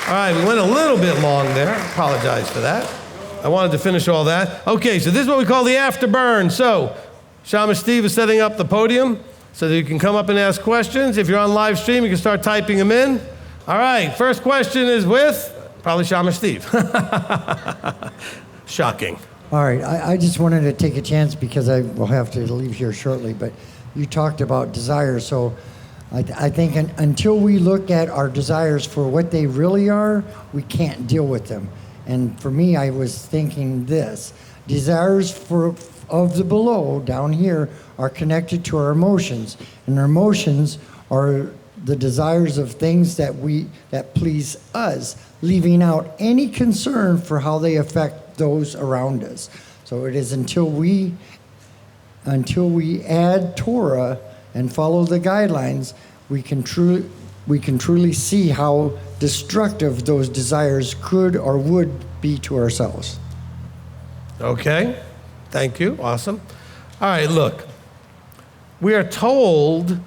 All right, we went a little bit long there. Apologize for that. I wanted to finish all that. Okay, so this is what we call the afterburn. So, Shaman Steve is setting up the podium so that you can come up and ask questions. If you're on live stream, you can start typing them in. All right, first question is with probably Shaman Steve. Shocking. All right, I just wanted to take a chance because I will have to leave here shortly, but you talked about desires, so I think until we look at our desires for what they really are, we can't deal with them. And for me, I was thinking this: desires of the below, down here, are connected to our emotions. And our emotions are the desires of things that please us, leaving out any concern for how they affect those around us. So it is until we add Torah and follow the guidelines, we can truly see how destructive those desires could or would be to ourselves. Okay, thank you, awesome. All right, look, we are told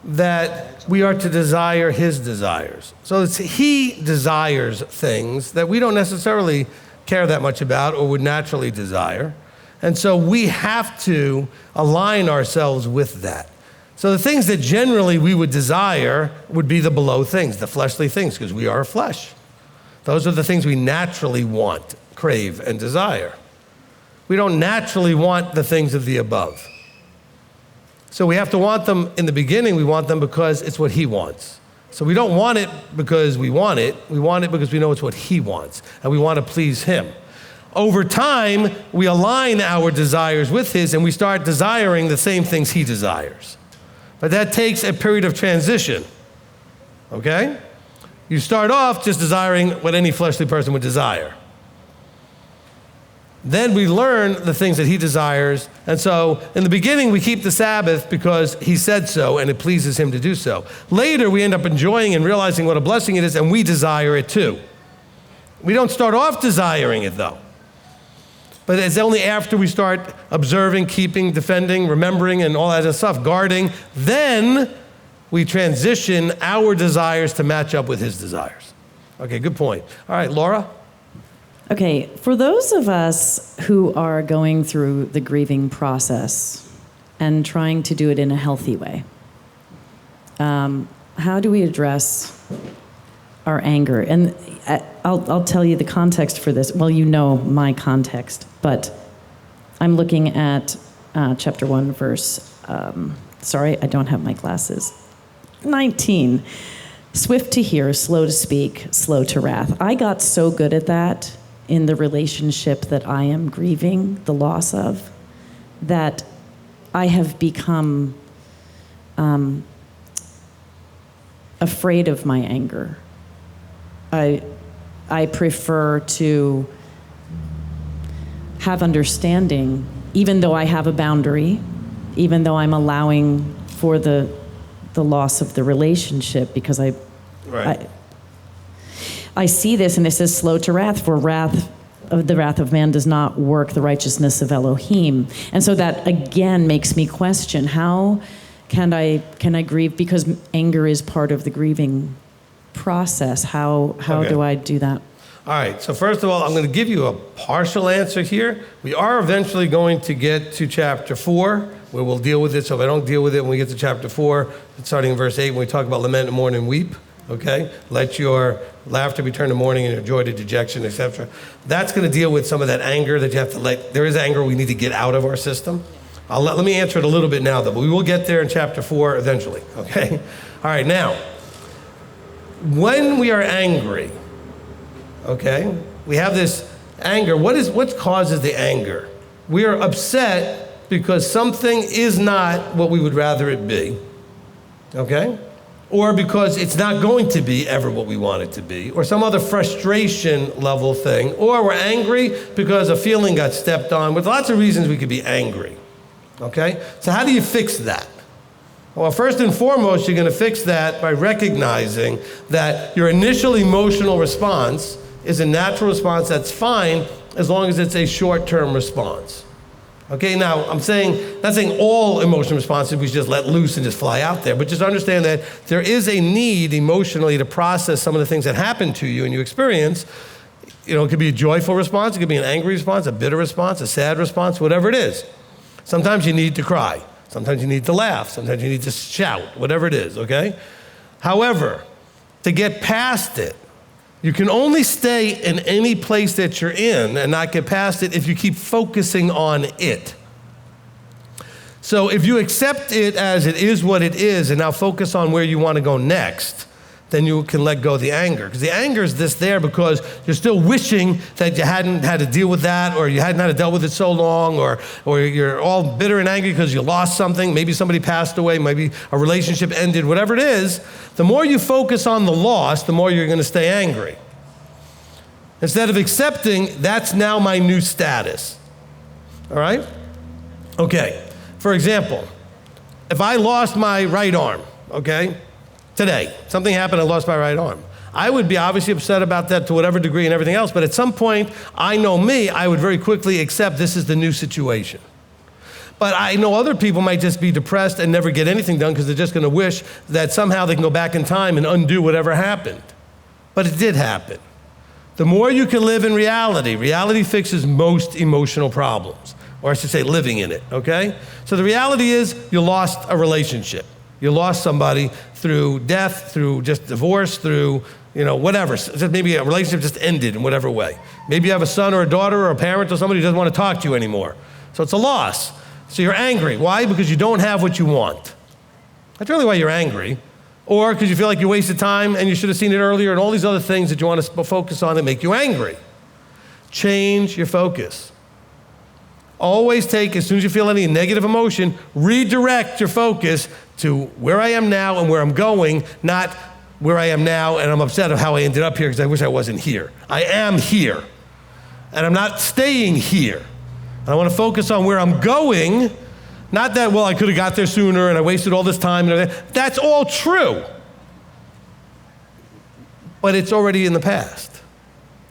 that we are to desire his desires. So he desires things that we don't necessarily care that much about or would naturally desire. And so we have to align ourselves with that. So the things that generally we would desire would be the below things, the fleshly things, because we are flesh. Those are the things we naturally want, crave, and desire. We don't naturally want the things of the above. So we have to want them in the beginning. We want them because it's what he wants. So we don't want it because we want it. We want it because we know it's what he wants, and we want to please him. Over time, we align our desires with his, and we start desiring the same things he desires. But that takes a period of transition, okay? You start off just desiring what any fleshly person would desire. Then we learn the things that he desires, and so in the beginning we keep the Sabbath because he said so and it pleases him to do so. Later we end up enjoying and realizing what a blessing it is, and we desire it too. We don't start off desiring it though. But it's only after we start observing, keeping, defending, remembering, and all that stuff, guarding, then we transition our desires to match up with his desires. Okay, good point. All right, Laura? Okay, for those of us who are going through the grieving process and trying to do it in a healthy way, how do we address our anger? And I'll tell you the context for this. Well, you know my context, but I'm looking at chapter 1, verse, sorry, I don't have my glasses, 19. Swift to hear, slow to speak, slow to wrath. I got so good at that in the relationship that I am grieving the loss of, that I have become afraid of my anger. I prefer to have understanding, even though I have a boundary, even though I'm allowing for the loss of the relationship, because I see this, and it says slow to wrath, for the wrath of man does not work the righteousness of Elohim. And so that again makes me question, how can I grieve? Because anger is part of the grieving process. How do I do that? All right, so first of all, I'm going to give you a partial answer here. We are eventually going to get to chapter 4, where we'll deal with it. So if I don't deal with it when we get to chapter 4, starting in verse 8, when we talk about lament and mourn and weep, okay? Let your laughter be turned to mourning and your joy to dejection, etc. That's going to deal with some of that anger that you have to let. There is anger we need to get out of our system. Let me answer it a little bit now, though, but we will get there in chapter 4 eventually, okay? All right, now, when we are angry, okay, we have this anger. What causes the anger? We are upset because something is not what we would rather it be, okay? Or because it's not going to be ever what we want it to be, or some other frustration level thing, or we're angry because a feeling got stepped on. With lots of reasons we could be angry, okay? So how do you fix that? Well, first and foremost, you're going to fix that by recognizing that your initial emotional response is a natural response that's fine as long as it's a short-term response. Okay, now I'm saying, not saying all emotional responses we should just let loose and just fly out there, but just understand that there is a need emotionally to process some of the things that happen to you and you experience. You know, it could be a joyful response, it could be an angry response, a bitter response, a sad response, whatever it is. Sometimes you need to cry, sometimes you need to laugh, sometimes you need to shout, whatever it is, okay? However, to get past it, you can only stay in any place that you're in and not get past it if you keep focusing on it. So if you accept it as it is what it is and now focus on where you want to go next, then you can let go of the anger. Because the anger is this there because you're still wishing that you hadn't had to deal with that, or you hadn't had to deal with it so long, or you're all bitter and angry because you lost something. Maybe somebody passed away, maybe a relationship ended, whatever it is. The more you focus on the loss, the more you're going to stay angry. Instead of accepting, that's now my new status. All right? Okay. For example, if I lost my right arm, okay, today, something happened, I lost my right arm. I would be obviously upset about that to whatever degree and everything else, but at some point, I know me, I would very quickly accept this is the new situation. But I know other people might just be depressed and never get anything done because they're just going to wish that somehow they can go back in time and undo whatever happened. But it did happen. The more you can live in reality, reality fixes most emotional problems, or I should say living in it, okay? So the reality is you lost a relationship. You lost somebody through death, through just divorce, through, whatever. Just maybe a relationship just ended in whatever way. Maybe you have a son or a daughter or a parent or somebody who doesn't want to talk to you anymore. So it's a loss. So you're angry. Why? Because you don't have what you want. That's really why you're angry. Or because you feel like you wasted time and you should have seen it earlier and all these other things that you want to focus on that make you angry. Change your focus. Always take, as soon as you feel any negative emotion, redirect your focus to where I am now and where I'm going, not where I am now and I'm upset of how I ended up here because I wish I wasn't here. I am here, and I'm not staying here. And I want to focus on where I'm going, not that, well, I could have got there sooner and I wasted all this time. That's all true. But it's already in the past,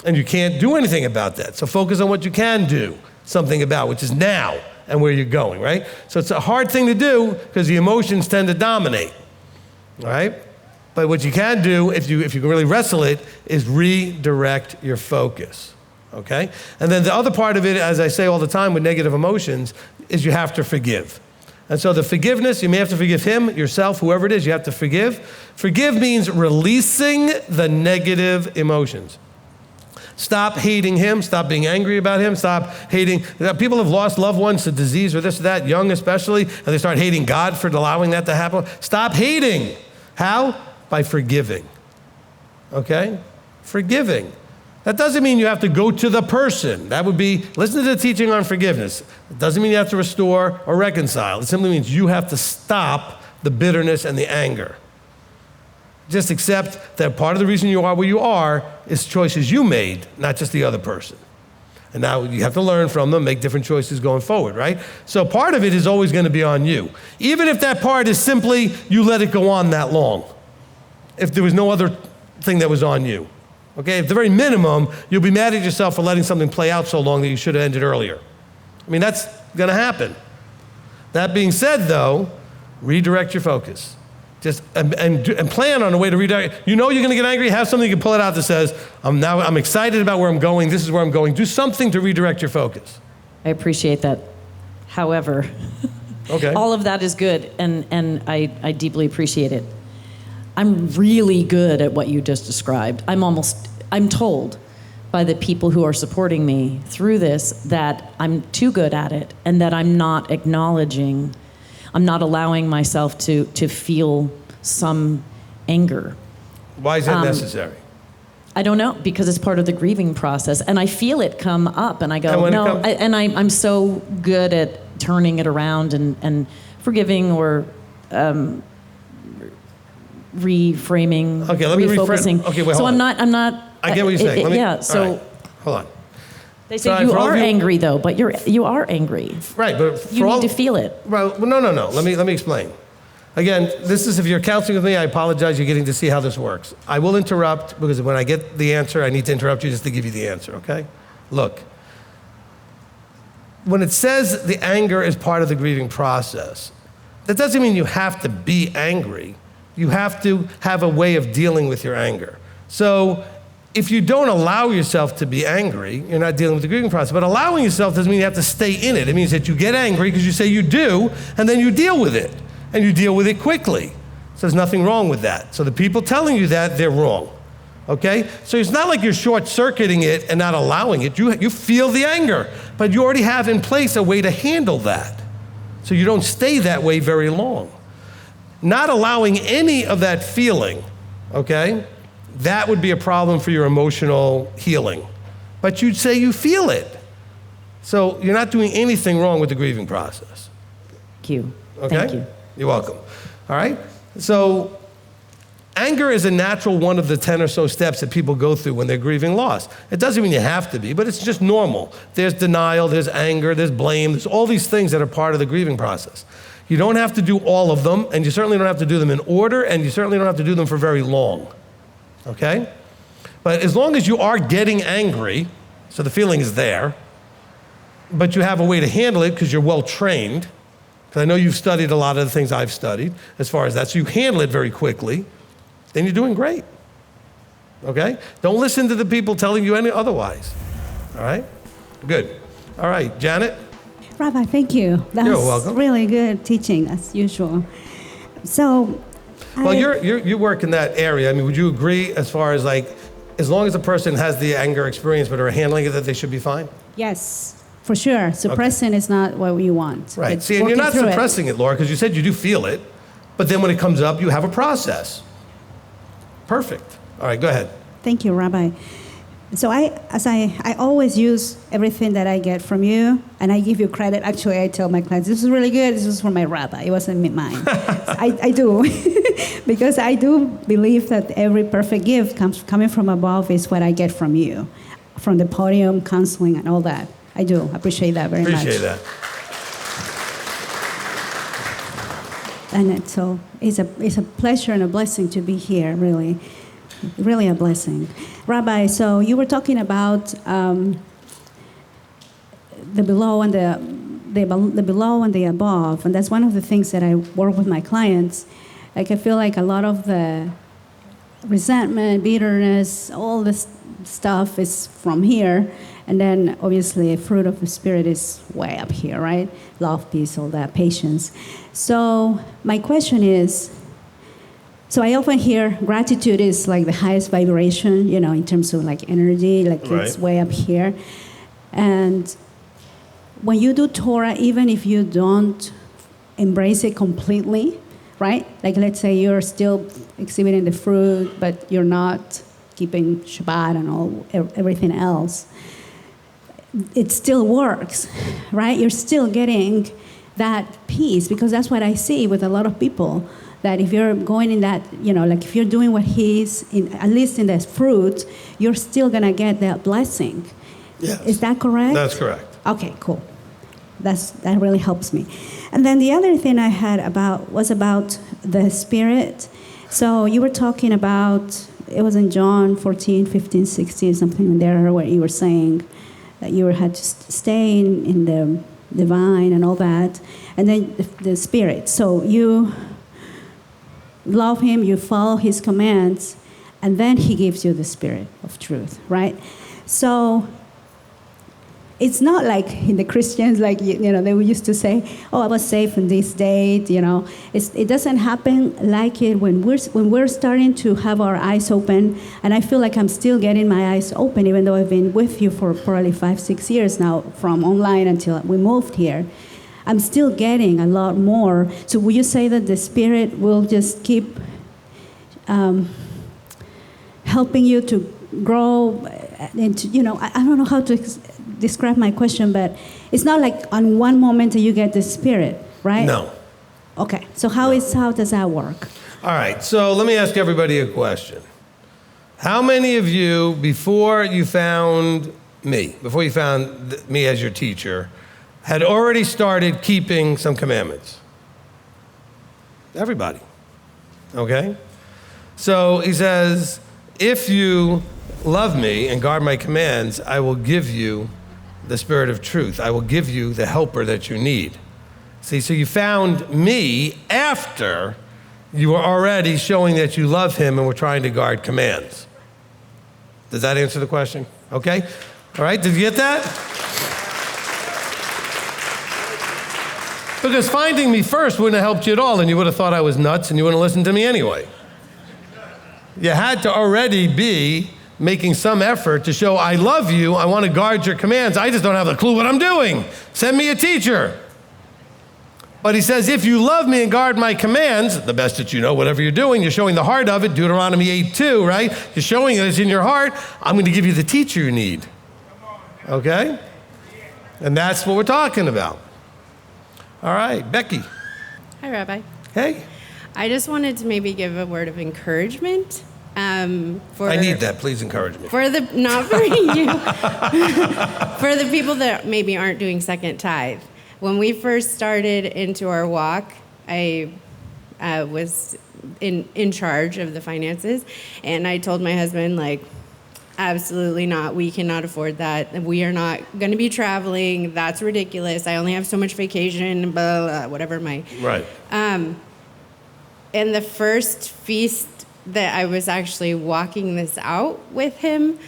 and you can't do anything about that. So focus on what you can do something about, which is now and where you're going, right? So it's a hard thing to do because the emotions tend to dominate, all right? But what you can do, if you can really wrestle it, is redirect your focus, okay? And then the other part of it, as I say all the time with negative emotions, is you have to forgive. And so the forgiveness, you may have to forgive him, yourself, whoever it is, you have to forgive. Forgive means releasing the negative emotions. Stop hating him. Stop being angry about him. Stop hating. People have lost loved ones to disease or this or that, young especially, and they start hating God for allowing that to happen. Stop hating. How? By forgiving. Okay? Forgiving. That doesn't mean you have to go to the person. That would be, listen to the teaching on forgiveness. It doesn't mean you have to restore or reconcile. It simply means you have to stop the bitterness and the anger. Just accept that part of the reason you are where you are is choices you made, not just the other person. And now you have to learn from them, make different choices going forward, right? So part of it is always going to be on you. Even if that part is simply you let it go on that long. If there was no other thing that was on you. Okay, at the very minimum, you'll be mad at yourself for letting something play out so long that you should have ended earlier. I mean, that's going to happen. That being said, though, redirect your focus. Just and plan on a way to redirect. You know you're going to get angry. Have something you can pull it out that says, I'm excited about where I'm going. This is where I'm going. Do something to redirect your focus. I appreciate that. However, okay. All of that is good, and I deeply appreciate it. I'm really good at what you just described. I'm told by the people who are supporting me through this that I'm too good at it and that I'm not acknowledging, I'm not allowing myself to feel some anger. Why is that necessary? I don't know, because it's part of the grieving process, and I feel it come up, and I go, I'm so good at turning it around and forgiving or reframing, refocusing. Okay, wait, so hold I'm on. not. I get what you're saying. Hold on. They say you are angry though, but you are angry. Right, but you need to feel it. Well, no. Let me explain. Again, this is if you're counseling with me, I apologize. You're getting to see how this works. I will interrupt because when I get the answer, I need to interrupt you just to give you the answer. Okay? Look, when it says the anger is part of the grieving process, that doesn't mean you have to be angry. You have to have a way of dealing with your anger. So if you don't allow yourself to be angry, you're not dealing with the grieving process. But allowing yourself doesn't mean you have to stay in it. It means that you get angry because you say you do, and then you deal with it. And you deal with it quickly. So there's nothing wrong with that. So the people telling you that, they're wrong. Okay? So it's not like you're short-circuiting it and not allowing it. You feel the anger, but you already have in place a way to handle that. So you don't stay that way very long. Not allowing any of that feeling, okay, that would be a problem for your emotional healing. But you'd say you feel it. So you're not doing anything wrong with the grieving process. Thank you. Okay? Thank you. You're welcome. All right? So anger is a natural one of the 10 or so steps that people go through when they're grieving loss. It doesn't mean you have to be, but it's just normal. There's denial, there's anger, there's blame, there's all these things that are part of the grieving process. You don't have to do all of them, and you certainly don't have to do them in order, and you certainly don't have to do them for very long. Okay? But as long as you are getting angry, so the feeling is there, but you have a way to handle it because you're well trained, because I know you've studied a lot of the things I've studied as far as that, so you handle it very quickly, then you're doing great. Okay? Don't listen to the people telling you any otherwise. All right? Good. All right, Janet? Rabbi, thank you. That You're was welcome. really good teaching, as usual. So, Well, you work in that area. I mean, would you agree as far as like, as long as a person has the anger experience but are handling it, that they should be fine? yes, for sure. Suppressing is not what we want. Right. It's See, and you're working not through it. suppressing it, Laura, because you said you do feel it, but then when it comes up, you have a process. Perfect. All right, go ahead. Thank you, Rabbi. So I always use everything that I get from you, and I give you credit. Actually, I tell my clients, this is really good. This is for my rabbi. It wasn't mine. I do. Because I do believe that every perfect gift coming from above is what I get from you, from the podium, counseling, and all that. I do appreciate that very much. Appreciate that. And so it's a pleasure and a blessing to be here, really. Really a blessing. Rabbi, so you were talking about the below and the below and the above, and that's one of the things that I work with my clients. Like I feel like a lot of the resentment, bitterness, all this stuff is from here, and then obviously fruit of the Spirit is way up here, right? Love, peace, all that, patience. So my question is, so I often hear gratitude is like the highest vibration, you know, in terms of like energy, like it's Right. way up here. And when you do Torah, even if you don't embrace it completely, right? Like let's say you're still exhibiting the fruit, but you're not keeping Shabbat and everything else, it still works, right? You're still getting that peace, because that's what I see with a lot of people. That if you're going in that, you know, like if you're doing what he's in, at least in the fruit, you're still gonna get that blessing. Yes. Is that correct? That's correct. Okay, cool. That really helps me. And then the other thing I had was about the Spirit. So you were talking about, it was in John 14, 15, 16, something in there, where you were saying that you had to stay in the divine and all that, and then the Spirit. So you love him, you follow his commands, and then he gives you the Spirit of truth, right? So it's not like in the Christians, like, you know, they used to say, oh, I was saved in this date, you know. It doesn't happen like it when we're starting to have our eyes open, and I feel like I'm still getting my eyes open, even though I've been with you for probably 5-6 years now, from online until we moved here. I'm still getting a lot more. So will you say that the Spirit will just keep helping you to grow? And to, you know, I don't know how to describe my question, but it's not like on one moment that you get the Spirit, right? No. Okay. So how does that work? All right, so let me ask everybody a question. How many of you, before you found me as your teacher, had already started keeping some commandments? Everybody, okay? So he says, if you love me and guard my commands, I will give you the Spirit of truth. I will give you the helper that you need. See, so you found me after you were already showing that you love him and were trying to guard commands. Does that answer the question? Okay? All right, did you get that? Because finding me first wouldn't have helped you at all, and you would have thought I was nuts, and you wouldn't listen to me anyway. You had to already be making some effort to show, I love you, I want to guard your commands, I just don't have a clue what I'm doing. Send me a teacher. But he says, if you love me and guard my commands, the best that you know, whatever you're doing, you're showing the heart of it, Deuteronomy 8:2, right? You're showing it, it's in your heart, I'm going to give you the teacher you need. Okay? And that's what we're talking about. All right, Becky. Hi, Rabbi. Hey. I just wanted to maybe give a word of encouragement. I need that. Please encourage me. Not for you. For the people that maybe aren't doing Second Tithe. When we first started into our walk, I was in charge of the finances, and I told my husband, like, absolutely not. We cannot afford that. We are not going to be traveling. That's ridiculous. I only have so much vacation, blah, blah, blah, whatever my... Right. And the first feast that I was actually walking this out with him,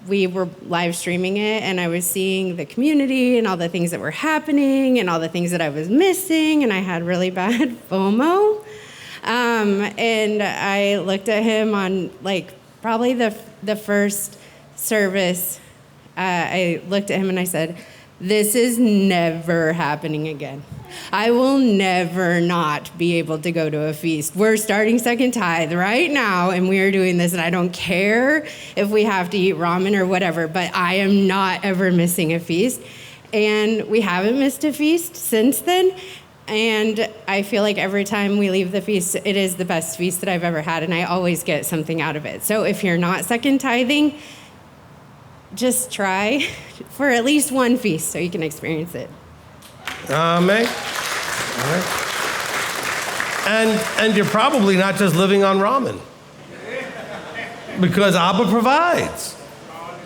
we were live streaming it, and I was seeing the community and all the things that were happening and all the things that I was missing, and I had really bad FOMO. And I looked at him on, like, probably the first service. I looked at him and I said, this is never happening again. I will never not be able to go to a feast. We're starting Second Tithe right now, and we are doing this, and I don't care if we have to eat ramen or whatever, but I am not ever missing a feast. And we haven't missed a feast since then, and I feel like every time we leave the feast, it is the best feast that I've ever had, and I always get something out of it. So if you're not second tithing, just try for at least one feast so you can experience it. Amen. All right. And you're probably not just living on ramen. Because Abba provides.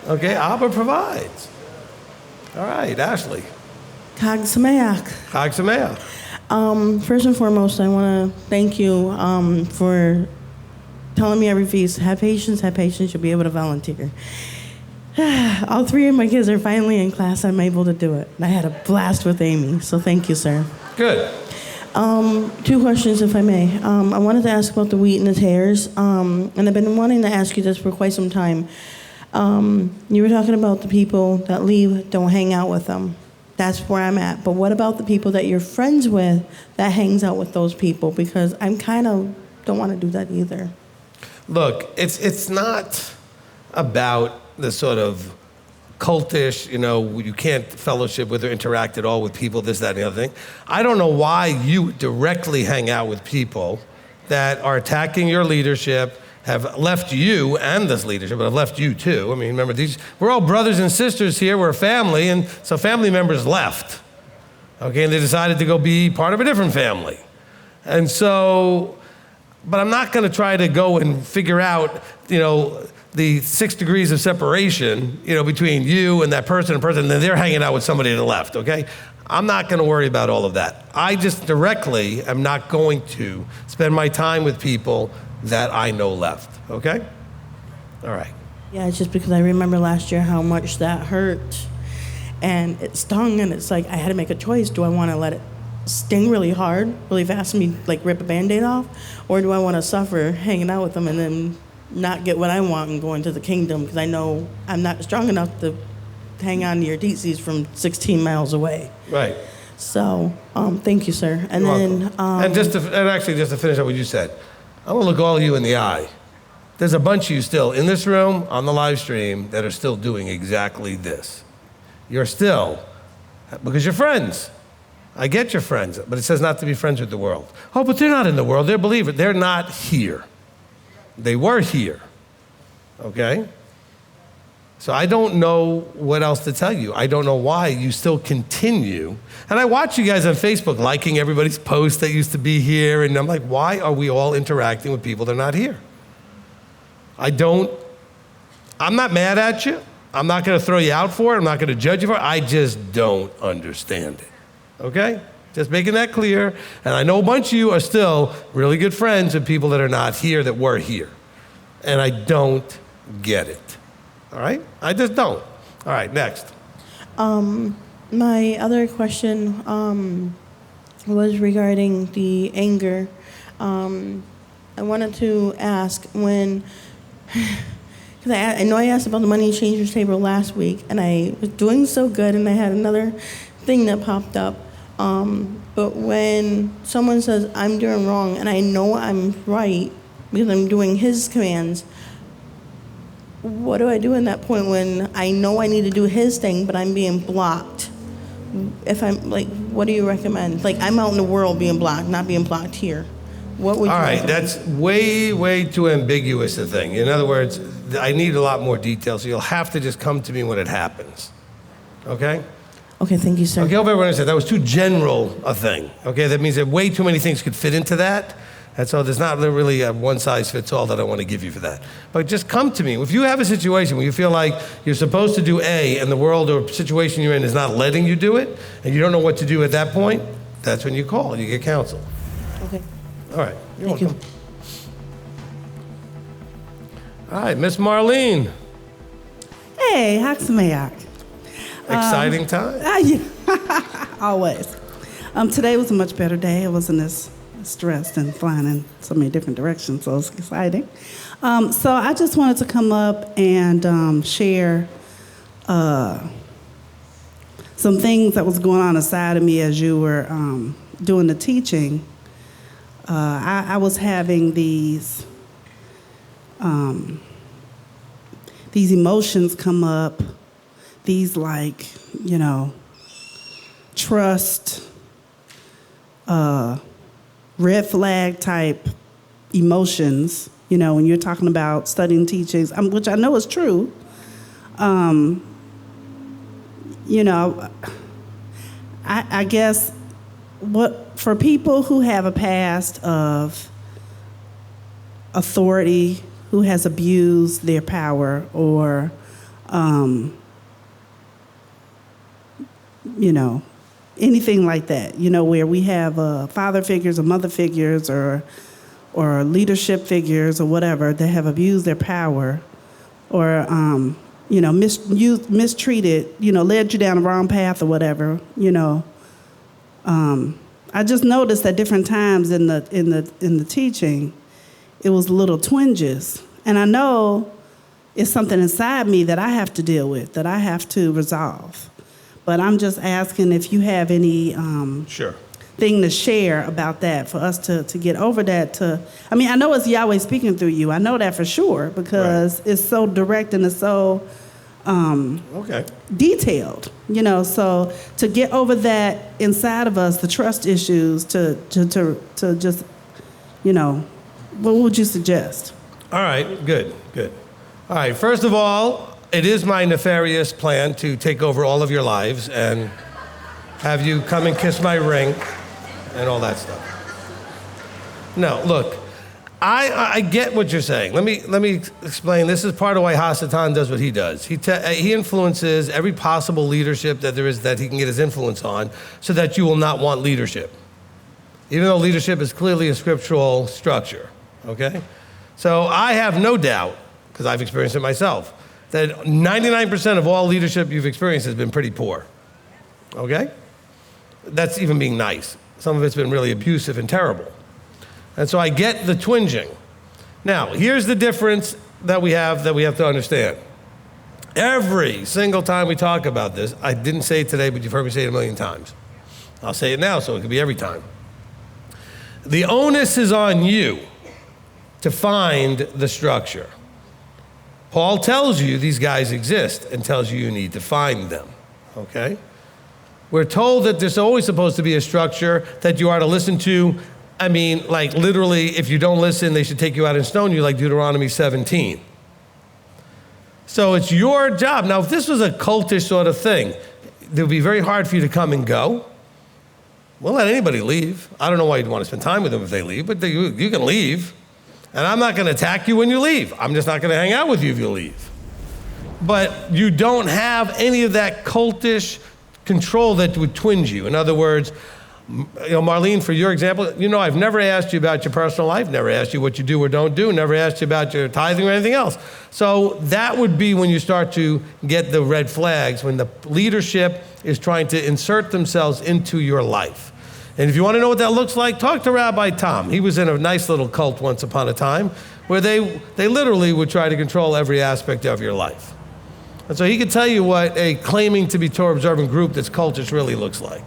Okay, Abba provides. All right, Ashley. Chag Sameach. Chag Sameach. First and foremost, I want to thank you for telling me every feast, have patience, you'll be able to volunteer. All three of my kids are finally in class. I'm able to do it. And I had a blast with Amy, so thank you, sir. Good. Two questions, if I may. I wanted to ask about the wheat and the tares, and I've been wanting to ask you this for quite some time. You were talking about the people that leave, don't hang out with them. That's where I'm at. But what about the people that you're friends with that hangs out with those people? Because I'm kind of don't want to do that either. Look, it's not about the sort of cultish, you can't fellowship with or interact at all with people, this, that, and the other thing. I don't know why you directly hang out with people that are attacking your leadership, have left you and this leadership, but have left you too. I mean, remember, we're all brothers and sisters here, we're a family, and so family members left, okay, and they decided to go be part of a different family. And so, but I'm not gonna try to go and figure out, the 6 degrees of separation, between you and that person and then they're hanging out with somebody to the left, okay? I'm not gonna worry about all of that. I just directly am not going to spend my time with people that I know left, okay? All right. Yeah, it's just because I remember last year how much that hurt, and it stung, and it's like I had to make a choice. Do I want to let it sting really hard, really fast, and me like rip a Band-Aid off, or do I want to suffer hanging out with them and then not get what I want and go into the kingdom because I know I'm not strong enough to hang on to your DCs from 16 miles away. Right. So, thank you, sir. And You're then, welcome. Just to finish up what you said, I want to look all of you in the eye. There's a bunch of you still in this room, on the live stream, that are still doing exactly this. You're still, because you're friends. I get you're friends, but it says not to be friends with the world. Oh, but they're not in the world. They're believers. They're not here. They were here, okay? So I don't know what else to tell you. I don't know why you still continue. And I watch you guys on Facebook liking everybody's posts that used to be here, and I'm like, why are we all interacting with people that are not here? I'm not mad at you. I'm not going to throw you out for it. I'm not going to judge you for it. I just don't understand it. Okay? Just making that clear. And I know a bunch of you are still really good friends with people that are not here that were here. And I don't get it. All right? I just don't. All right, next. My other question was regarding the anger. I wanted to ask when, because I know I asked about the money changers table last week, and I was doing so good, and I had another thing that popped up. But when someone says, I'm doing wrong, and I know I'm right because I'm doing his commands, what do I do in that point when I know I need to do his thing, but I'm being blocked? If I'm like, what do you recommend? Like, I'm out in the world being blocked, not being blocked here. What would you All right, recommend? that's way too ambiguous a thing. In other words, I need a lot more detail, so you'll have to just come to me when it happens. Okay? Okay, thank you, sir. Okay, I hope everyone understands. That was too general a thing. Okay, that means that way too many things could fit into that. And so there's not really a one-size-fits-all that I want to give you for that. But just come to me. If you have a situation where you feel like you're supposed to do A and the world or situation you're in is not letting you do it, and you don't know what to do at that point, that's when you call and you get counsel. Okay. All right, you're Thank welcome. All right, Miss Marlene. Hey, Haxamayak. Exciting time. Always. Today was a much better day. I wasn't as stressed and flying in so many different directions, so it's exciting. So I just wanted to come up and share some things that was going on inside of me as you were doing the teaching. I was having these emotions come up, these trust, red flag type emotions, when you're talking about studying teachings, which I know is true. I guess for people who have a past of authority, who has abused their power, or anything like that, where we have father figures or mother figures or leadership figures or whatever that have abused their power or, mistreated, led you down the wrong path or whatever, I just noticed at different times in the teaching, it was little twinges. And I know it's something inside me that I have to deal with, that I have to resolve. But I'm just asking if you have any Sure. thing to share about that for us to get over that. I know it's Yahweh speaking through you. I know that for sure because It's so direct and it's so detailed. So to get over that inside of us, the trust issues, to just, what would you suggest? All right, good. All right, first of all, it is my nefarious plan to take over all of your lives and have you come and kiss my ring and all that stuff. No, look, I get what you're saying. Let me explain. This is part of why Hasatan does what he does. He influences every possible leadership that there is that he can get his influence on so that you will not want leadership, even though leadership is clearly a scriptural structure, okay? So I have no doubt, because I've experienced it myself, that 99% of all leadership you've experienced has been pretty poor, okay? That's even being nice. Some of it's been really abusive and terrible. And so I get the twinging. Now, here's the difference that we have to understand. Every single time we talk about this, I didn't say it today, but you've heard me say it a million times. I'll say it now, so it could be every time. The onus is on you to find the structure. Paul tells you these guys exist and tells you need to find them, okay? We're told that there's always supposed to be a structure that you are to listen to. Literally, if you don't listen, they should take you out and stone you, like Deuteronomy 17. So it's your job. Now, if this was a cultish sort of thing, it would be very hard for you to come and go. We'll let anybody leave. I don't know why you'd want to spend time with them if they leave, but you can leave. And I'm not going to attack you when you leave. I'm just not going to hang out with you if you leave. but you don't have any of that cultish control that would twinge you. In other words, Marlene, for your example, I've never asked you about your personal life, never asked you what you do or don't do, never asked you about your tithing or anything else. So that would be when you start to get the red flags, when the leadership is trying to insert themselves into your life. And if you want to know what that looks like, talk to Rabbi Tom. He was in a nice little cult once upon a time where they literally would try to control every aspect of your life. And so he could tell you what a claiming to be Torah observant group that's cultish really looks like.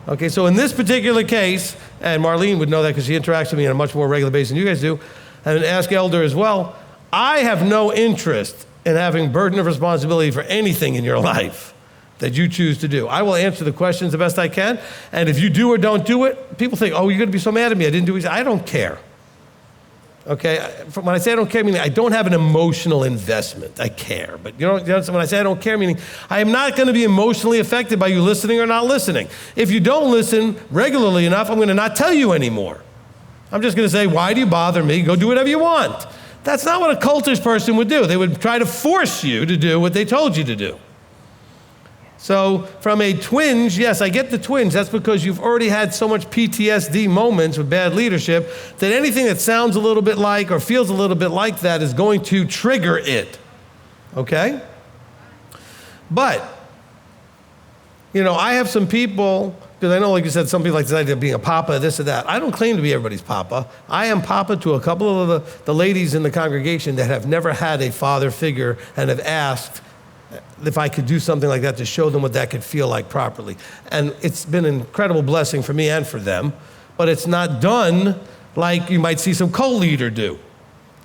Okay, so in this particular case, and Marlene would know that because she interacts with me on a much more regular basis than you guys do, and ask Elder as well, I have no interest in having burden of responsibility for anything in your life that you choose to do. I will answer the questions the best I can, and if you do or don't do it, people think, oh, you're going to be so mad at me, I didn't do it. I don't care. Okay, when I say I don't care, meaning I don't have an emotional investment. I care, but when I say I don't care, meaning I am not going to be emotionally affected by you listening or not listening. If you don't listen regularly enough, I'm going to not tell you anymore. I'm just going to say, why do you bother me? Go do whatever you want. That's not what a cultish person would do. They would try to force you to do what they told you to do. So from a twinge, yes, I get the twinge. That's because you've already had so much PTSD moments with bad leadership that anything that sounds a little bit like or feels a little bit like that is going to trigger it, okay? But, I have some people, because I know, like you said, some people like this idea of being a papa, this or that. I don't claim to be everybody's papa. I am papa to a couple of the ladies in the congregation that have never had a father figure and have asked if I could do something like that to show them what that could feel like properly. And it's been an incredible blessing for me and for them, but it's not done like you might see some co-leader do,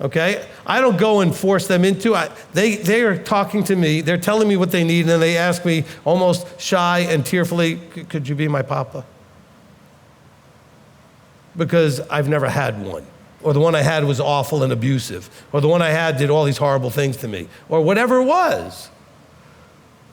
okay? I don't go and force them into it. They are talking to me, they're telling me what they need, and then they ask me almost shy and tearfully, could you be my papa? Because I've never had one. Or the one I had was awful and abusive. Or the one I had did all these horrible things to me. Or whatever it was.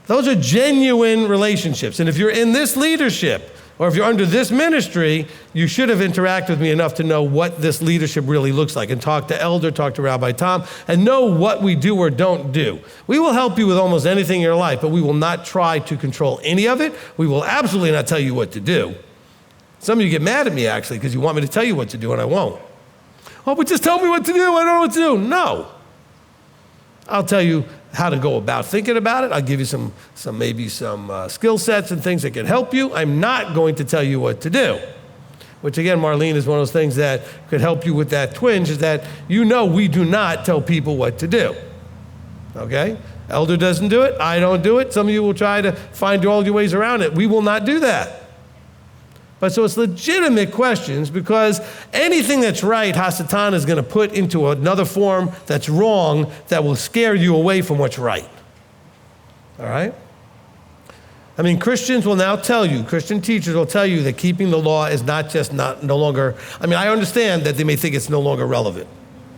Those are genuine relationships. And if you're in this leadership, or if you're under this ministry, you should have interacted with me enough to know what this leadership really looks like, and talk to Elder, talk to Rabbi Tom, and know what we do or don't do. We will help you with almost anything in your life, but we will not try to control any of it. We will absolutely not tell you what to do. Some of you get mad at me, actually, because you want me to tell you what to do, and I won't. Oh, but just tell me what to do. I don't know what to do. No. I'll tell you how to go about thinking about it. I'll give you some skill sets and things that can help you. I'm not going to tell you what to do, which again, Marlene, is one of those things that could help you with that twinge, is that we do not tell people what to do, okay? Elder doesn't do it. I don't do it. Some of you will try to find all your ways around it. We will not do that. But so it's legitimate questions, because anything that's right, Hasatan is going to put into another form that's wrong that will scare you away from what's right. All right? I mean, Christians will now tell you, Christian teachers will tell you that keeping the law is no longer, I understand that they may think it's no longer relevant.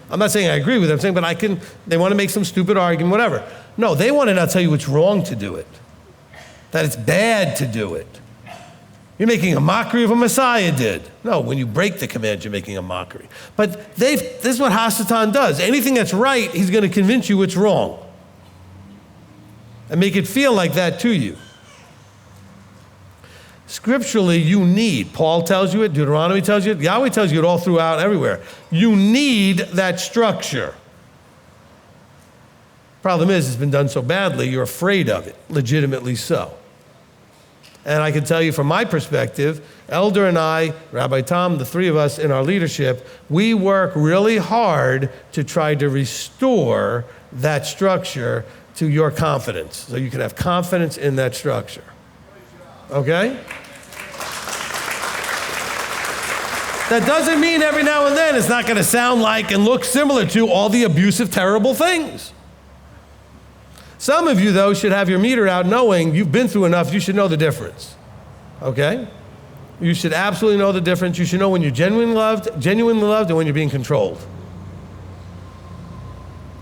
I'm not saying I agree with them, I'm saying, but they want to make some stupid argument, whatever. No, they want to now tell you it's wrong to do it, that it's bad to do it. You're making a mockery of what Messiah did. No, when you break the command, you're making a mockery. But this is what Hasatan does. Anything that's right, he's going to convince you it's wrong and make it feel like that to you. Scripturally, Paul tells you it, Deuteronomy tells you it, Yahweh tells you it all throughout, everywhere. You need that structure. Problem is, it's been done so badly, you're afraid of it, legitimately so. And I can tell you from my perspective, Elder and I, Rabbi Tom, the three of us in our leadership, we work really hard to try to restore that structure to your confidence, so you can have confidence in that structure. Okay? That doesn't mean every now and then it's not going to sound like and look similar to all the abusive, terrible things. Some of you, though, should have your meter out knowing you've been through enough, you should know the difference, okay? You should absolutely know the difference. You should know when you're genuinely loved, and when you're being controlled.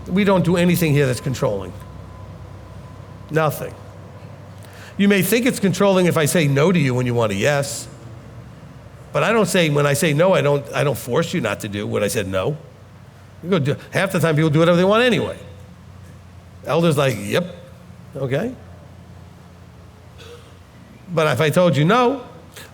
We don't do anything here that's controlling. Nothing. You may think it's controlling if I say no to you when you want a yes, but I don't say, when I say no, I don't force you not to do what I said no. Half the time people do whatever they want anyway. Elder's like, yep, okay. But if I told you no,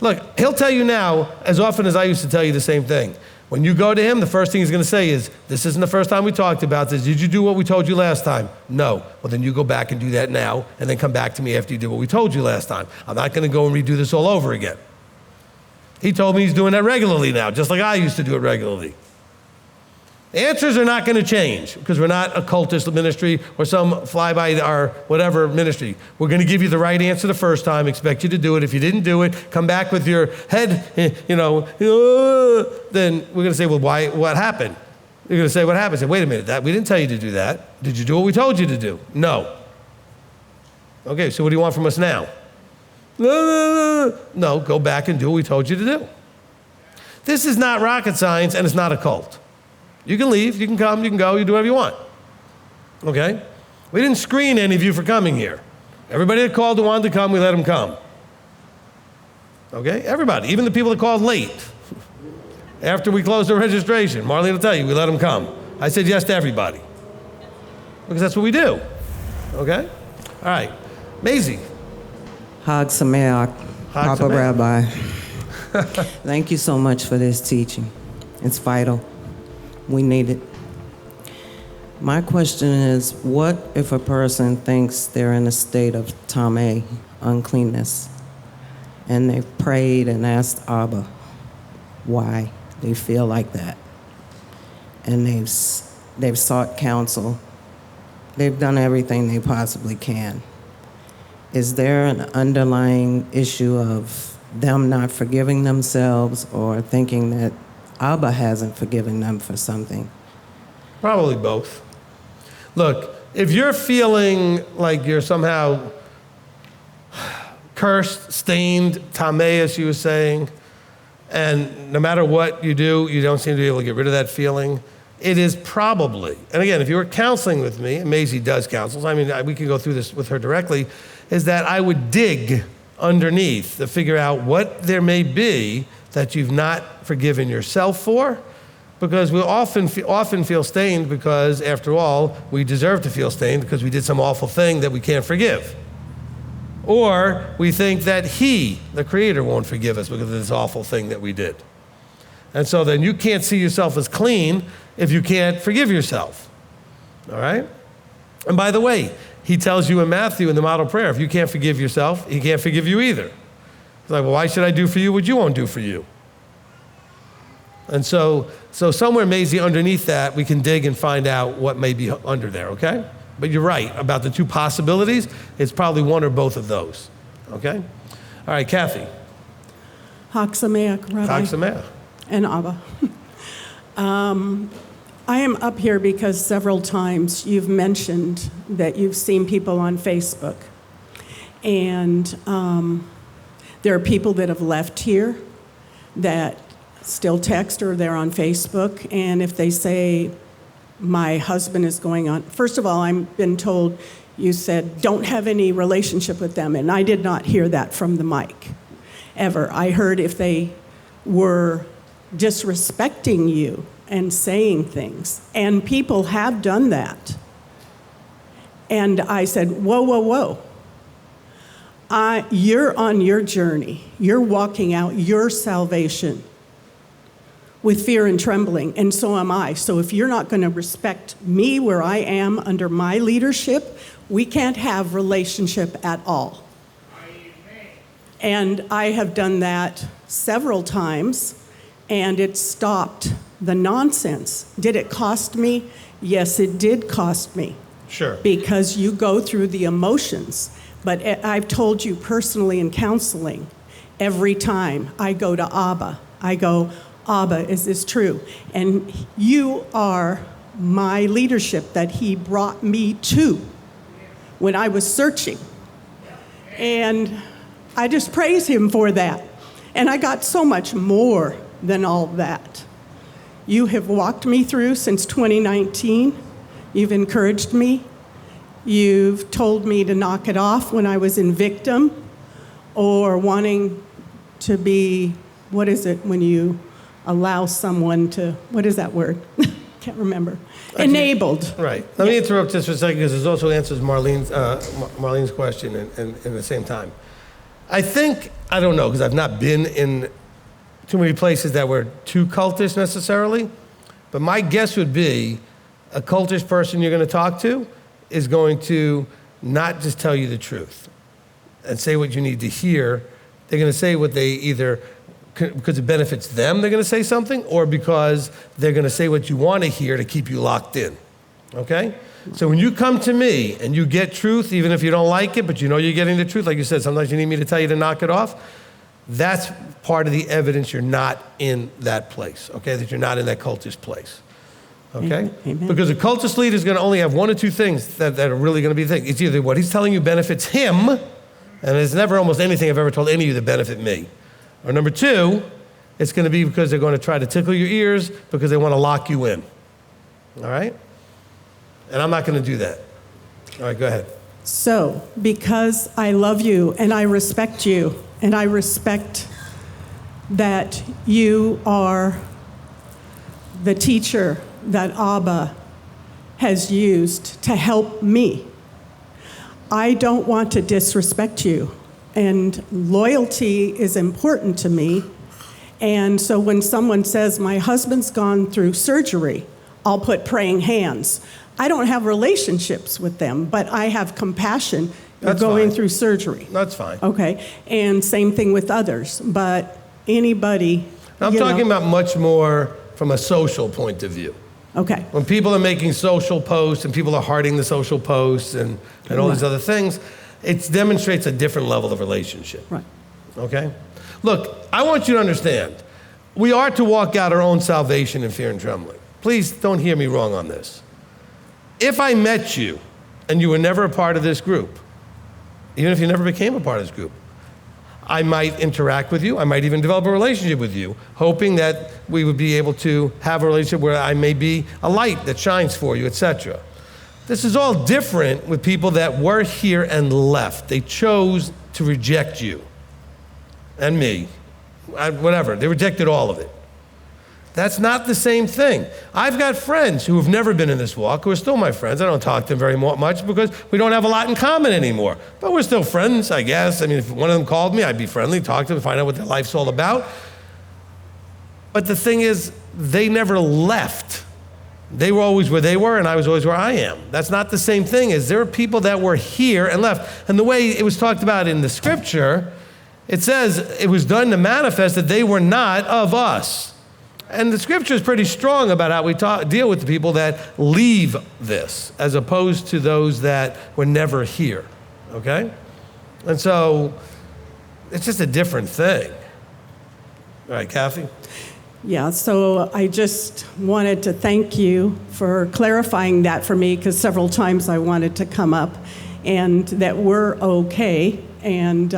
look, he'll tell you now as often as I used to tell you the same thing. When you go to him, the first thing he's going to say is, this isn't the first time we talked about this. Did you do what we told you last time? No. Well, then you go back and do that now, and then come back to me after you did what we told you last time. I'm not going to go and redo this all over again. He told me he's doing that regularly now, just like I used to do it regularly. Answers are not going to change because we're not a cultist ministry or some fly-by our whatever ministry. We're going to give you the right answer the first time, expect you to do it. If you didn't do it, come back with your head, then we're going to say, well, why? What happened? You're going to say, what happened? Say, wait a minute, we didn't tell you to do that. Did you do what we told you to do? No. Okay, so what do you want from us now? No, go back and do what we told you to do. This is not rocket science, and it's not a cult. You can leave, you can come, you can go, you do whatever you want. Okay? We didn't screen any of you for coming here. Everybody that called who wanted to come, we let them come. Okay? Everybody, even the people that called late. After we closed the registration, Marlene will tell you, we let them come. I said yes to everybody. Because that's what we do. Okay? All right. Maisie. Hag Sameach, Hag Papa Sameach. Rabbi. Thank you so much for this teaching. It's vital. We need it. My question is, what if a person thinks they're in a state of tameh, uncleanness, and they've prayed and asked Abba why they feel like that, and they've sought counsel, they've done everything they possibly can. Is there an underlying issue of them not forgiving themselves or thinking that Abba hasn't forgiven them for something? Probably both. Look, if you're feeling like you're somehow cursed, stained, tameh, as you were saying, and no matter what you do, you don't seem to be able to get rid of that feeling, it is probably, and again, if you were counseling with me, and Maisie does counsel, so I mean, we can go through this with her directly, is that I would dig underneath to figure out what there may be that you've not forgiven yourself for, because we often feel stained because, after all, we deserve to feel stained because we did some awful thing that we can't forgive. Or we think that He, the Creator, won't forgive us because of this awful thing that we did. And so then you can't see yourself as clean if you can't forgive yourself. All right? And by the way, He tells you in Matthew in the model prayer, if you can't forgive yourself, He can't forgive you either. It's like, well, why should I do for you what you won't do for you? And so somewhere, Maisie, underneath that, we can dig and find out what may be under there, okay? But you're right about the two possibilities. It's probably one or both of those, okay? All right, Kathy. Hag Sameach, Rabbi. Chag Sameach. And Abba. I am up here because several times you've mentioned that you've seen people on Facebook. And there are people that have left here that still text or they're on Facebook. And if they say, my husband is going on, first of all, I've been told you said, don't have any relationship with them. And I did not hear that from the mic, ever. I heard if they were disrespecting you and saying things. And people have done that. And I said, whoa, whoa, whoa. You're on your journey. You're walking out your salvation with fear and trembling, and so am I. So if you're not going to respect me where I am under my leadership, we can't have relationship at all. And I have done that several times, and it stopped the nonsense. Did it cost me? Yes, it did cost me. Sure. Because you go through the emotions. But I've told you personally in counseling, every time I go to Abba, I go, Abba, is this true? And you are my leadership that He brought me to when I was searching. And I just praise Him for that. And I got so much more than all that. You have walked me through since 2019. You've encouraged me. You've told me to knock it off when I was in victim or wanting to be, what is it when you allow someone to, what is that word? can't remember. Enabled. Right. Let me interrupt just for a second because this also answers Marlene's question in the same time. I think, I don't know, because I've not been in too many places that were too cultish necessarily, but my guess would be a cultish person you're going to talk to is going to not just tell you the truth and say what you need to hear. They're going to say what they either, because it benefits them, they're going to say something, or because they're going to say what you want to hear to keep you locked in, okay? So when you come to me and you get truth, even if you don't like it, but you know you're getting the truth, like you said, sometimes you need me to tell you to knock it off, that's part of the evidence you're not in that place, okay? That you're not in that cultist place, okay? Amen. Because a cultist leader is going to only have one or two things that are really going to be the thing. It's either what he's telling you benefits him, and there's never almost anything I've ever told any of you that benefit me. Or number two, it's going to be because they're going to try to tickle your ears because they want to lock you in, all right? And I'm not going to do that. All right, go ahead. So, because I love you and I respect you, and I respect that you are the teacher that Abba has used to help me, I don't want to disrespect you. And loyalty is important to me. And so when someone says, my husband's gone through surgery, I'll put praying hands. I don't have relationships with them, but I have compassion. You're going through surgery. That's fine. Okay. And same thing with others. But anybody. I'm talking about much more from a social point of view. Okay. When people are making social posts and people are hearting the social posts and all these other things, it demonstrates a different level of relationship. Right. Okay? Look, I want you to understand, we are to walk out our own salvation in fear and trembling. Please don't hear me wrong on this. If I met you and you were never a part of this group, even if you never became a part of this group, I might interact with you. I might even develop a relationship with you, hoping that we would be able to have a relationship where I may be a light that shines for you, etc. This is all different with people that were here and left. They chose to reject you and me, whatever. They rejected all of it. That's not the same thing. I've got friends who have never been in this walk who are still my friends. I don't talk to them very much because we don't have a lot in common anymore. But we're still friends, I guess. I mean, if one of them called me, I'd be friendly, talk to them, find out what their life's all about. But the thing is, they never left. They were always where they were, and I was always where I am. That's not the same thing as there are people that were here and left. And the way it was talked about in the scripture, it says it was done to manifest that they were not of us. And the scripture is pretty strong about how we deal with the people that leave this, as opposed to those that were never here, okay? And so it's just a different thing. All right, Kathy? Yeah, so I just wanted to thank you for clarifying that for me, because several times I wanted to come up, and that we're okay. And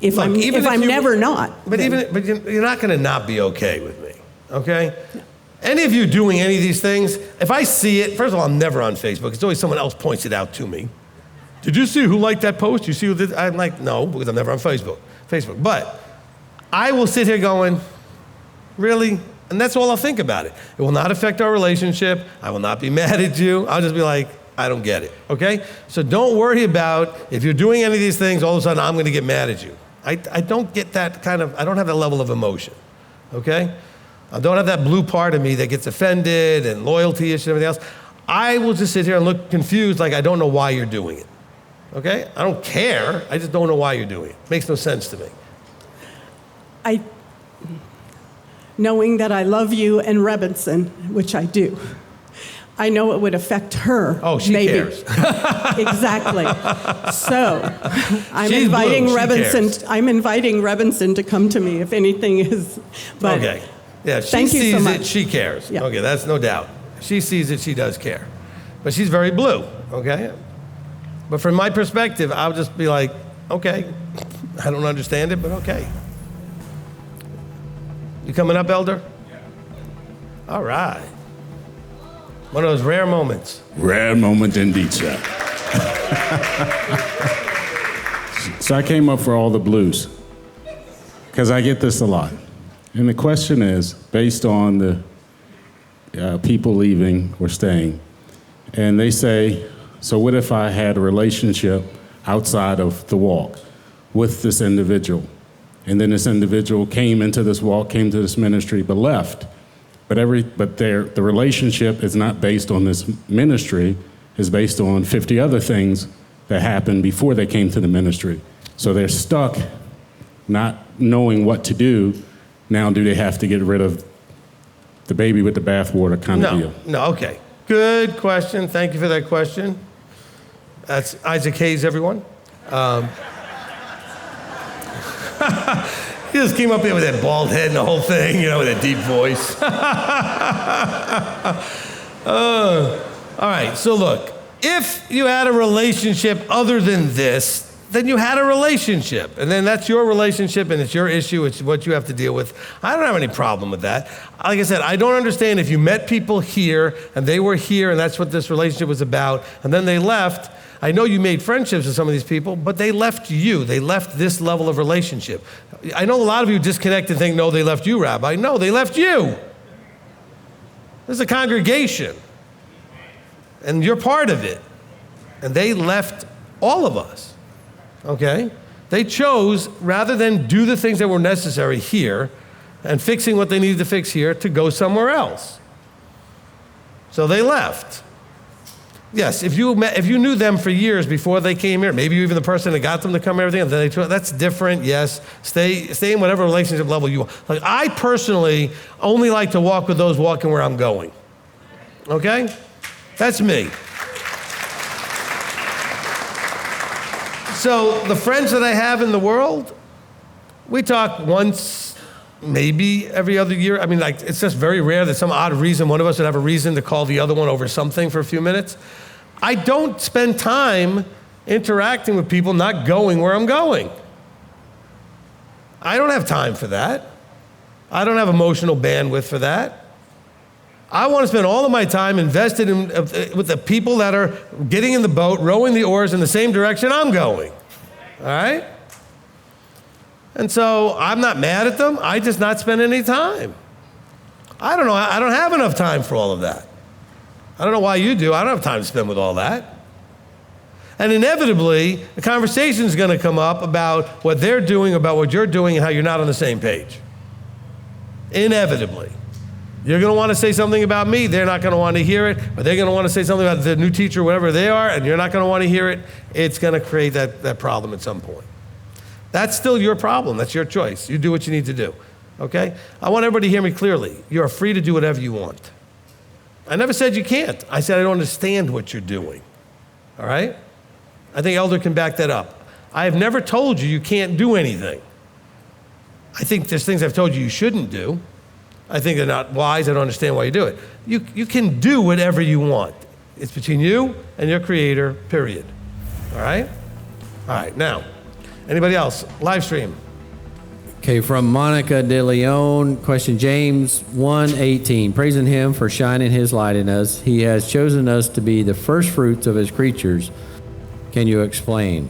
if Look, I'm never not. But you're not going to not be okay with me, okay? No. Any of you doing any of these things, if I see it, first of all, I'm never on Facebook. It's always someone else points it out to me. Did you see who liked that post? You see who did? I'm like, no, because I'm never on Facebook. But I will sit here going, really? And that's all I'll think about it. It will not affect our relationship. I will not be mad at you. I'll just be like, I don't get it, okay? So don't worry about if you're doing any of these things, all of a sudden I'm going to get mad at you. I don't get that kind of, I don't have that level of emotion, okay? I don't have that blue part of me that gets offended and loyalty issues and everything else. I will just sit here and look confused like I don't know why you're doing it, okay? I don't care. I just don't know why you're doing it. It makes no sense to me. Knowing that I love you and Rebinson, which I do, I know it would affect her. Oh, she cares. Exactly. So I'm She's inviting blue. Rebinson. I'm inviting Rebinson to come to me if anything is. But okay. Yeah, she thank you sees so much. it, she cares. Yeah. Okay, that's no doubt. She sees it, she does care. But she's very blue, okay? But from my perspective, I'll just be like, okay, I don't understand it, but okay. You coming up, Elder? Yeah. All right. One of those rare moments. Rare moment indeed, sir. So I came up for all the blues, because I get this a lot. And the question is, based on the people leaving or staying, and they say, so what if I had a relationship outside of the walk with this individual? And then this individual came into this walk, came to this ministry, but left. But the relationship is not based on this ministry, it's based on 50 other things that happened before they came to the ministry. So they're stuck not knowing what to do. Now do they have to get rid of the baby with the bathwater kind of deal? No, okay. Good question. Thank you for that question. That's Isaac Hayes, everyone. He just came up here with that bald head and the whole thing, with that deep voice. All right, so look, if you had a relationship other than this, then you had a relationship. And then that's your relationship and it's your issue. It's what you have to deal with. I don't have any problem with that. Like I said, I don't understand if you met people here and they were here and that's what this relationship was about, and then they left. I know you made friendships with some of these people, but they left you. They left this level of relationship. I know a lot of you disconnect and think, no, they left you, Rabbi. No, they left you. This is a congregation. And you're part of it. And they left all of us. Okay? They chose, rather than do the things that were necessary here and fixing what they needed to fix here, to go somewhere else. So they left. Yes, if you knew them for years before they came here, maybe even the person that got them to come and everything, and then that's different, yes. Stay in whatever relationship level you want. Like, I personally only like to walk with those walking where I'm going. Okay? That's me. So the friends that I have in the world, we talk once, maybe every other year. I mean, like, it's just very rare that some odd reason one of us would have a reason to call the other one over something for a few minutes. I don't spend time interacting with people not going where I'm going. I don't have time for that. I don't have emotional bandwidth for that. I want to spend all of my time invested with the people that are getting in the boat, rowing the oars in the same direction I'm going. All right? And so I'm not mad at them. I just not spend any time. I don't know. I don't have enough time for all of that. I don't know why you do. I don't have time to spend with all that. And inevitably, the conversation is going to come up about what they're doing, about what you're doing, and how you're not on the same page. Inevitably. You're going to want to say something about me. They're not going to want to hear it. But they're going to want to say something about the new teacher, whatever they are, and you're not going to want to hear it. It's going to create that problem at some point. That's still your problem. That's your choice. You do what you need to do. Okay? I want everybody to hear me clearly. You're free to do whatever you want. I never said you can't. I said I don't understand what you're doing. All right? I think Elder can back that up. I have never told you can't do anything. I think there's things I've told you shouldn't do. I think they're not wise. I don't understand why you do it. You can do whatever you want. It's between you and your Creator, period. All right? All right, now, anybody else? Live stream. Okay, from Monica de Leon, question James 1:18, praising him for shining his light in us. He has chosen us to be the first fruits of his creatures. Can you explain?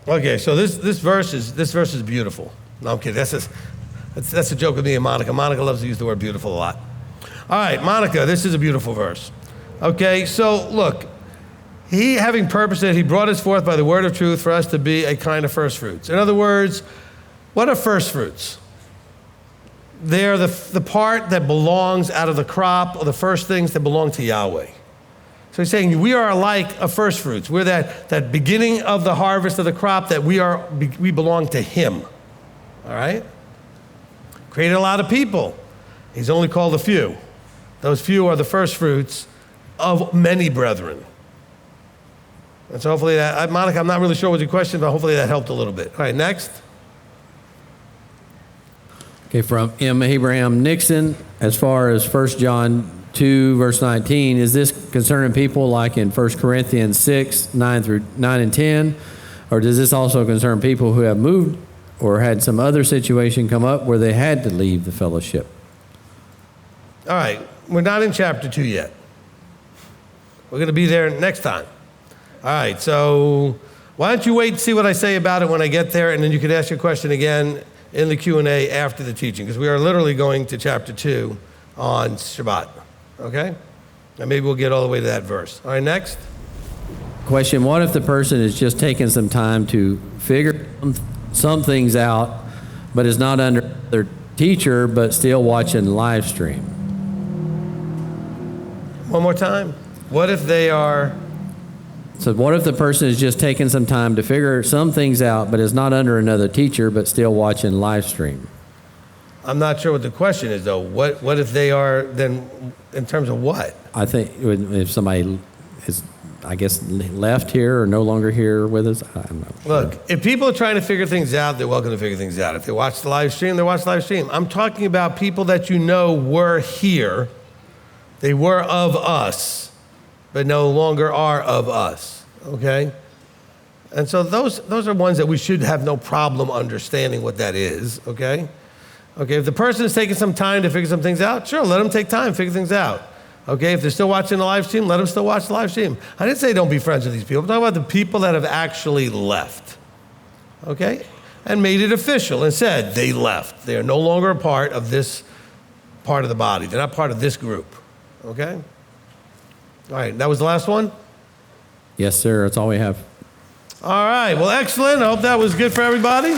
Okay, so this verse is beautiful. No, I'm kidding. That's a joke with me and Monica. Monica loves to use the word beautiful a lot. All right, Monica, this is a beautiful verse. Okay, so look, he, having purposed it, he brought us forth by the word of truth for us to be a kind of first fruits. In other words, what are first fruits? They're the part that belongs out of the crop, or the first things that belong to Yahweh. So he's saying we are like a first fruits. We're that beginning of the harvest of the crop that we belong to him. All right? Created a lot of people. He's only called a few. Those few are the first fruits of many brethren. And so hopefully that, Monica, I'm not really sure what your question, but hopefully that helped a little bit. All right, next. Okay, from M. Abraham Nixon, as far as 1 John 2, verse 19, is this concerning people like in 1 Corinthians 6, 9 and 10? Or does this also concern people who have moved or had some other situation come up where they had to leave the fellowship? All right, we're not in chapter 2 yet. We're going to be there next time. All right, so why don't you wait and see what I say about it when I get there, and then you can ask your question again in the Q&A after the teaching, because we are literally going to chapter 2 on Shabbat. Okay? And maybe we'll get all the way to that verse. All right, next. Question, what if the person is just taking some time to figure some things out, but is not under their teacher, but still watching live stream? One more time. What if they are... So what if the person is just taking some time to figure some things out, but is not under another teacher, but still watching live stream? I'm not sure what the question is, though. What if they are, then, in terms of what? I think if somebody is, I guess, left here or no longer here with us, I don't know. Look, if people are trying to figure things out, they're welcome to figure things out. If they watch the live stream, they watch the live stream. I'm talking about people that you know were here. They were of us, but no longer are of us, okay? And so those are ones that we should have no problem understanding what that is, okay? Okay, if the person is taking some time to figure some things out, sure, let them take time to figure things out. Okay, if they're still watching the live stream, let them still watch the live stream. I didn't say don't be friends with these people. I'm talking about the people that have actually left, okay? And made it official and said they left. They are no longer a part of this part of the body. They're not part of this group, okay? All right, that was the last one? Yes, sir, that's all we have. All right, well, excellent. I hope that was good for everybody.